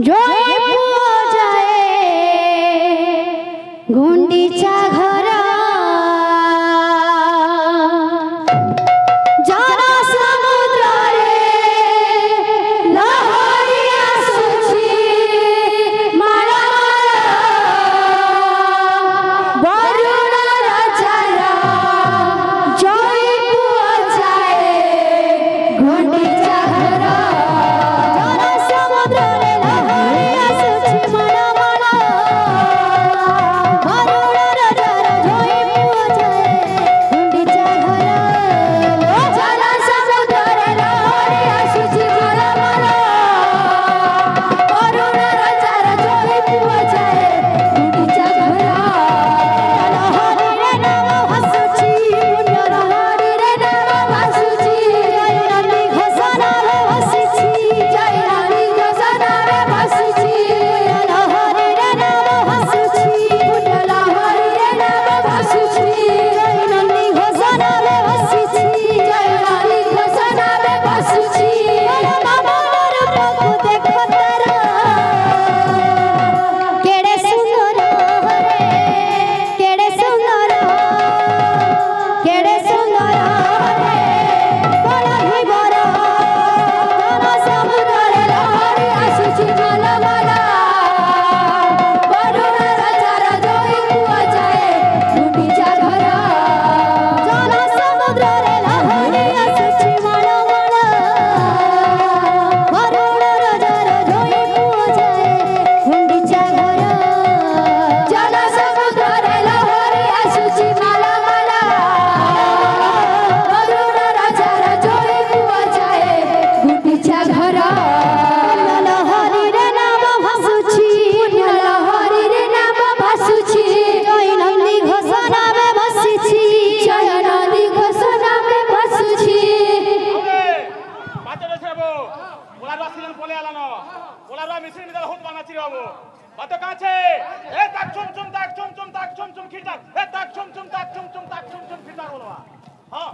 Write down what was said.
জয় পূজায় গুন্ডিচা ঘরা যারা সমুদ্রে লহরি আসুছি মারা বরুণ রাজারা জয় পূজায় গুন্ডিচা ঘরা যারা সমুদ্রে লহরি আসুছি মারা বরুণ রাজারা জয় পূজায় গুন্ডিচা ঘরা যারা সমুদ্রে লহরি আসুছি মারা বরুণ রাজারা জয় পূজায় গুন্ডিচা ঘরা লহরি রে নাম ভাসুছি পুণ্য লহরি রে নাম ভাসুছি জয় নন্দী ঘোষণারে ভাসুছি জয় নন্দী ঘোষণারে ভাসুছি লহরি রে নাম ভাসুছি পুণ্য লহরি রে নাম ভাসুছি জয় নন্দী ঘোষণারে ভাসুছি জয় নন্দী ঘোষণারে ভাসুছি মামলার প্রভু দেখো তারা কেড়ে সুন্দর রে কেড়ে সুন্দর রে বড় ভিবর জন সমুদ্রে লহরি আসুছি মালা মালা বরুণ রাজার জয় পূজায় গুন্ডিচা ঘরা জন সমুদ্রে লহরি আসুছি মালা মালা বরুণ রাজার জয় পূজায় গুন্ডিচা ঘরা জন সমুদ্রে লহরি আসুছি মালা মালা বরুণ রাজার জয় পূজায় গুন্ডিচা ঘরা লহরি রে নাম ভাসুছি পুণ্য লহরি রে নাম ভাসুছি জয় নন্দী ঘোষণাবে ভাসুছি জয় নন্দী ঘোষণাবে ভাসুছি বাচ্চাটা ছেড়বো ওলারা ছিলেন বলে আলানো ওলারা মিছিল মিদাল হুত বানাচ্ছি বাবু বাত কাছে এ তাক চুম চুম তাক চুম চুম তাক চুম চুম খিটাক এ তাক চুম চুম তাক চুম চুম তাক চুম চুম খিটাক বলবা হ্যাঁ